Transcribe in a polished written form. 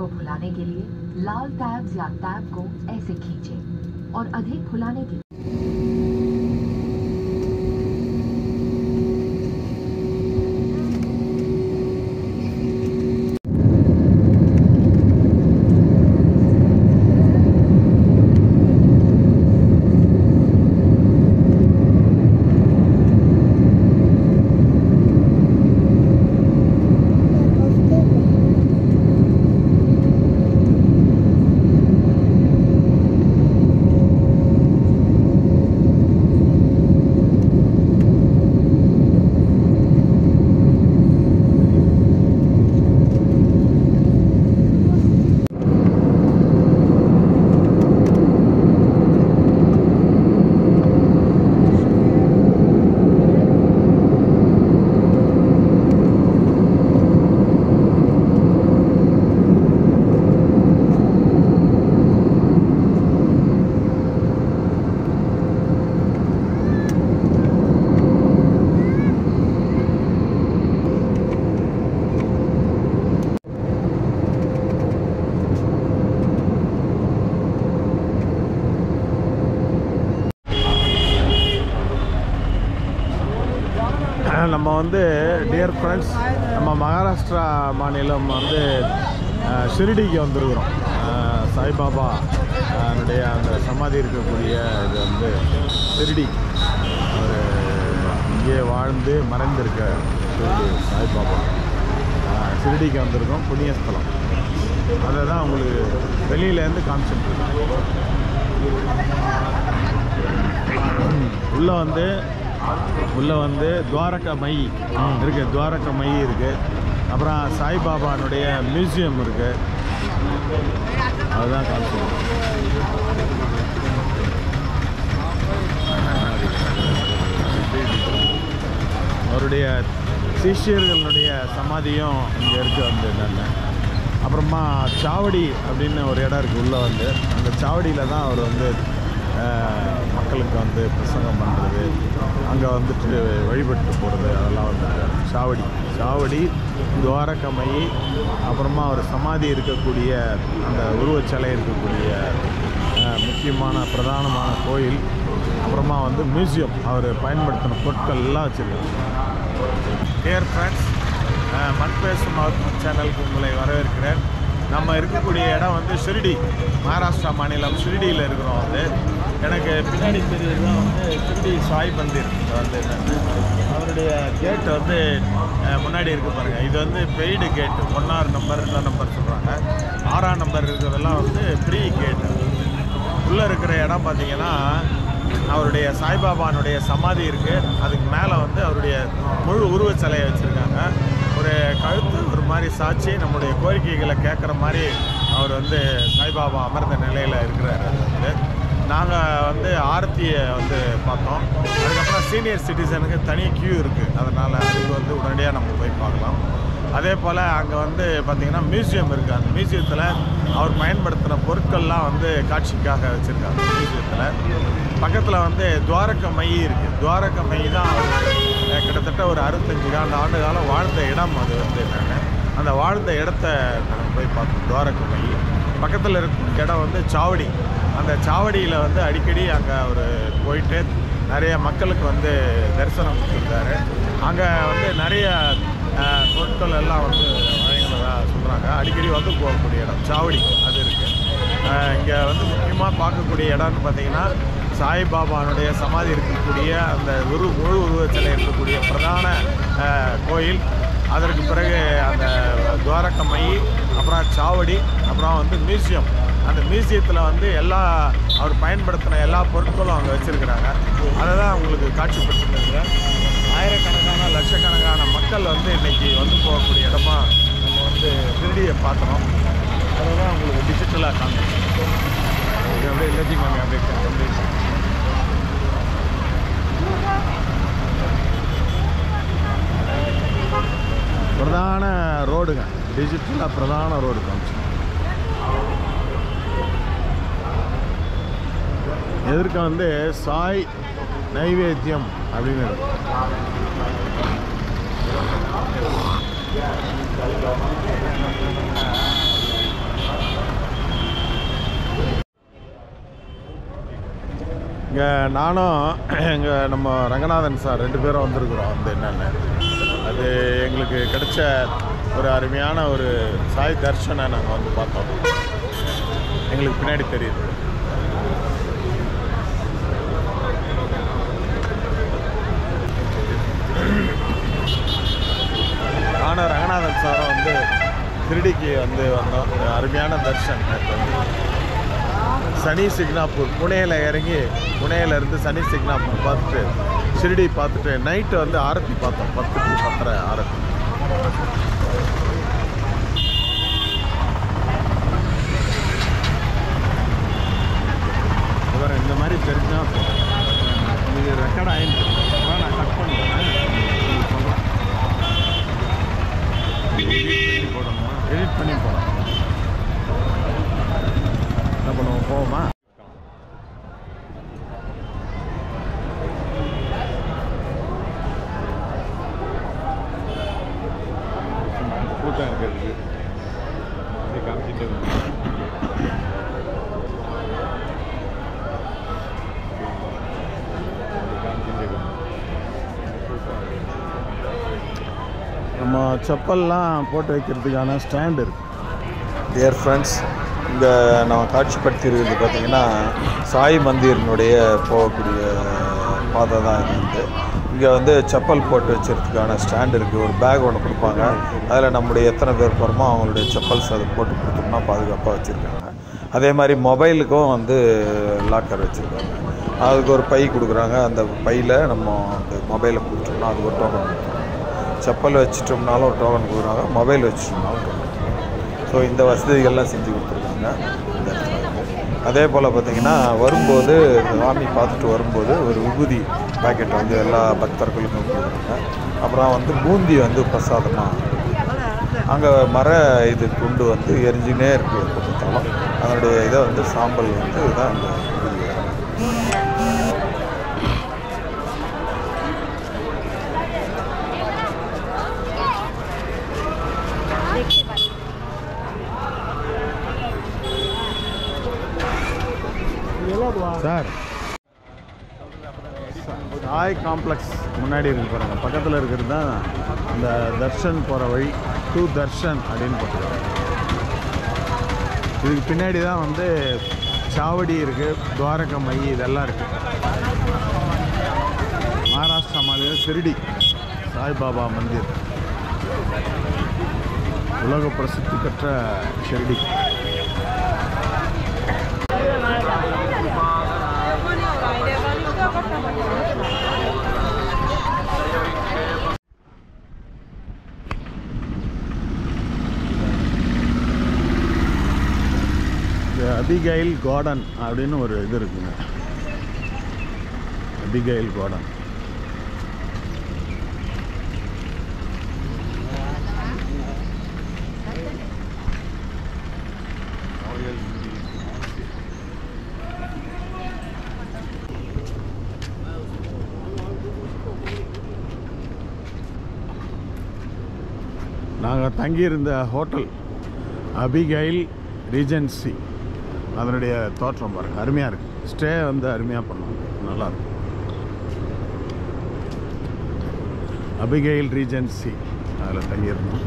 को फुलाने के लिए लाल टैब्स या टैब को ऐसे खींचें और अधिक फुलाने के நம்ம வந்து டியர் ஃப்ரெண்ட்ஸ் நம்ம மகாராஷ்டிரா மாநிலம் வந்து ஷிரடிக்கு வந்திருக்கிறோம். சாய்பாபா என்னுடைய அந்த சமாதி இருக்கக்கூடிய இது வந்து ஷிரடி ஒரு இங்கே வாழ்ந்து மறைந்திருக்க ஷிரடி சாய்பாபா ஷிரடிக்கு வந்திருக்கோம். புண்ணியஸ்தலம் அதை தான் உங்களுக்கு வெளியிலேருந்து காமிச்சிட்ருக்கோம். உள்ளே வந்து துவாரகா மை இருக்குது, துவாரகா மை இருக்குது. அப்புறம் சாய்பாபானுடைய மியூசியம் இருக்குது, அதுதான் காமிச்சிருக்கோம். அவருடைய சிஷ்யர்களுடைய சமாதியும் இங்கே இருக்குது வந்து என்னென்ன. அப்புறமா சாவடி அப்படின்னு ஒரு இடம் இருக்குது உள்ளே வந்து. அந்த சாவடியில் தான் அவர் வந்து மக்களுக்கு வந்து பிரசங்கம் பண்ணுறது, அங்கே வந்துட்டு வழிபட்டு போகிறது, அதெல்லாம் வந்து சாவடி துவாரகமை. அப்புறமா அவர் சமாதி இருக்கக்கூடிய அந்த உருவச்சிலை இருக்கக்கூடிய முக்கியமான பிரதானமான கோயில். அப்புறமா வந்து மியூசியம், அவர் பயன்படுத்தின பொருட்கள் எல்லாம் வச்சுருக்காங்க. டியர் ஃப்ரெண்ட்ஸ், மண் பேசும் மருத்துவ சேனலுக்கு உங்களை வரவேற்கிறேன். நம்ம இருக்கக்கூடிய இடம் வந்து ஷிரடி, மகாராஷ்டிரா மாநிலம் ஷிரடியில் இருக்கிறோம். வந்து எனக்கு பின்னாடி தெரியுதுதான் வந்து ஷிரடி சாய் மந்திர் வந்து அவருடைய கேட்டு வந்து முன்னாடி இருக்குது பாருங்கள். இது வந்து பெய்டு கேட்டு, 1 நம்பர் 2 நம்பர் சொல்கிறாங்க. 6 நம்பர் இருக்கிறதெல்லாம் வந்து ஃப்ரீ கேட்டு. உள்ளே இருக்கிற இடம் பார்த்திங்கன்னா அவருடைய சாய்பாபானுடைய சமாதி இருக்குது. அதுக்கு மேலே வந்து அவருடைய முழு உருவச்சிலையை வச்சுருக்காங்க. ஒரு கழுத்து ஒரு மாதிரி சாட்சி நம்முடைய கோரிக்கைகளை கேட்குற மாதிரி அவர் வந்து சாய்பாபா அமர்ந்த நிலையில் இருக்கிறார். அது வந்து நாங்கள் வந்து ஆரத்தியை வந்து பார்த்தோம். அதுக்கப்புறம் சீனியர் சிட்டிசனுக்கு தனி கியூ இருக்குது, அதனால் அதுக்கு வந்து உடனடியாக நம்ம போய் பார்க்கலாம். அதே போல் அங்கே வந்து பார்த்திங்கன்னா மியூசியம் இருக்குது. அந்த மியூசியத்தில் அவர் பயன்படுத்தின பொருட்கள்லாம் வந்து காட்சிக்காக வச்சுருக்காங்க. மியூசியத்தில் பக்கத்தில் வந்து துவாரகா மை இருக்குது. துவாரகா மை தான் அவர் கிட்டத்தட்ட ஒரு 65 ஆண்டு காலம் வாழ்ந்த இடம். அது வந்து நான் அந்த வாழ்ந்த இடத்த நாங்கள் போய் பார்த்தோம். துவாரகா மை பக்கத்தில் இருக்க இடம் வந்து சாவடி. அந்த சாவடியில் வந்து அடிக்கடி அங்கே அவர் போயிட்டு நிறைய மக்களுக்கு வந்து தரிசனம் கொடுத்துருக்காரு. அங்கே வந்து நிறைய பொருட்கள் எல்லாம் வந்து வழங்கினதாக சொல்கிறாங்க. அடிக்கடி வந்து போகக்கூடிய இடம் சாவடி அது இருக்குது. இங்கே வந்து முக்கியமாக பார்க்கக்கூடிய இடம்னு பார்த்திங்கன்னா சாய்பாபானுடைய சமாதி இருக்கக்கூடிய அந்த முழு உருவச்சிலை இருக்கக்கூடிய பிரதான கோயில். அதற்கு பிறகு அந்த துவாரகா மை, அப்புறம் சாவடி, அப்புறம் வந்து மியூசியம். அந்த மியூசியத்தில் வந்து அவர் பயன்படுத்தின எல்லா பொருட்களும் அங்கே வச்சுருக்கிறாங்க. அதை தான் உங்களுக்கு காட்சிப்படுத்திருக்காங்க. ஆயிரக்கணக்கான லட்சக்கணக்கான மக்கள் வந்து இன்றைக்கி வந்து போகக்கூடிய இடமா நம்ம வந்து ஷிரடியை பார்க்குறோம். அதை தான் உங்களுக்கு டிஜிட்டலாக காமிச்சிருக்கோம். அப்படியே எல்லாத்தையும் நாங்கள் அப்படியே பிரதான ரோடுங்க, டிஜிட்டலாக பிரதான ரோடு காமிச்சு. எதிர்க்க வந்து சாய் நைவேத்தியம் அப்படின்னு இருக்கு. இங்கே நானும் எங்கள் நம்ம ரங்கநாதன் சார் 2 பேரும் வந்திருக்கிறோம். வந்து என்னென்ன அது எங்களுக்கு கிடைச்ச ஒரு அருமையான ஒரு சாய் தர்ஷனை நாங்கள் வந்து பார்த்தோம். எங்களுக்கு பின்னாடி தெரியுது. நானும் ரங்கநாதன் சாரும் வந்து ஷிரடிக்கு வந்து வந்தோம். அருமையான தர்ஷன். சனி சிக்னாப்பூர் புனேயில் இறங்கி புனேயிலேருந்து சனி சிக்னாப்பூர் பார்த்துட்டு ஷிரடி பார்த்துட்டு நைட்டு வந்து ஆரத்தி பார்த்தோம். 10 to 10:30 ஆரத்தி. இவர் இந்த மாதிரி தெரிஞ்சால் இது ரெக்கார்ட் ஆகிட்டு நான் கட் பண்ணுவேன். எடிட் பண்ணி போகலாம். என்ன பண்ணுவோம், போவோமா? கூட்டம் இருக்கிறது காமிச்சிட்டு நம்ம செப்பல்லாம் போட்டு வைக்கிறதுக்கான ஸ்டாண்ட் இருக்குது. டியர் ஃப்ரெண்ட்ஸ், இங்கே நம்ம காட்சிப்படுத்தியிருக்கிறது பார்த்திங்கன்னா சாய் மந்திரினுடைய போகக்கூடிய பாதை தான் இது. வந்து இங்கே வந்து செப்பல் போட்டு வச்சுருக்கிறதுக்கான ஸ்டாண்ட் இருக்குது. ஒரு பேக் ஒன்று கொடுப்பாங்க. அதில் நம்முடைய எத்தனை பேர் போகிறோமோ அவங்களுடைய செப்பல்ஸ் அதை போட்டு கொடுத்தோம்னா பாதுகாப்பாக வச்சுருக்காங்க. அதே மாதிரி மொபைலுக்கும் வந்து லாக்கர் வச்சுருக்காங்க. அதுக்கு ஒரு பை கொடுக்குறாங்க. அந்த பையில் நம்ம அந்த மொபைலை கொடுத்தோம்னா அதுக்கு ஒரு டோக்கன் கொடுக்குறாங்க. செப்பல் வச்சுட்டோம்னாலும் ஒரு டோக்கன் கொடுக்குறாங்க, மொபைல் வச்சுட்டோம்னாலும் டோக்கன். ஸோ இந்த வசதிகள்லாம் செஞ்சு கொடுத்துருக்காங்க இந்த இடத்துல. அதே போல் பார்த்திங்கன்னா வரும்போது சாமி பார்த்துட்டு வரும்போது ஒரு விபூதி பாக்கெட் வந்து எல்லா பக்தர்களுக்கும் கொடுக்குறாங்க. அப்புறம் வந்து பூந்தி வந்து பிரசாதமாக அங்கே இது கொண்டு வந்து எரிஞ்சுனே இருக்குது. பார்த்தாலும் அதனுடைய இதை வந்து சாம்பல் வந்து இதுதான் அந்த சார் சாய் காம்ப்ளெக்ஸ் முன்னாடி இருக்கு பாருங்க. பக்கத்தில் இருக்கிறது தான் இந்த தர்ஷன் போகிற வழி. டு தர்ஷன் அப்படின்னு போட்டுருக்காங்க. இதுக்கு பின்னாடி தான் வந்து சாவடி இருக்குது, துவாரகா மை இதெல்லாம் இருக்குது. மகாராஷ்டிரா மாநிலம் ஷிரடி சாய்பாபா மந்திர், உலக பிரசித்தி பெற்ற ஷிரடி. அபிகைல் கார்டன் அப்படின்னு ஒரு இது இருக்குங்க. Abigail garden. நாங்கள் தங்கியிருந்த ஹோட்டல் அபிகைல் ரீஜென்சி, அதனுடைய தோற்றம் பாருங்க, அருமையாக இருக்குது. ஸ்டே வந்து அருமையாக பண்ணுவாங்க, நல்லாயிருக்கும். அபிகைல் ரீஜென்சி அதில் தங்கியிருந்தோம்.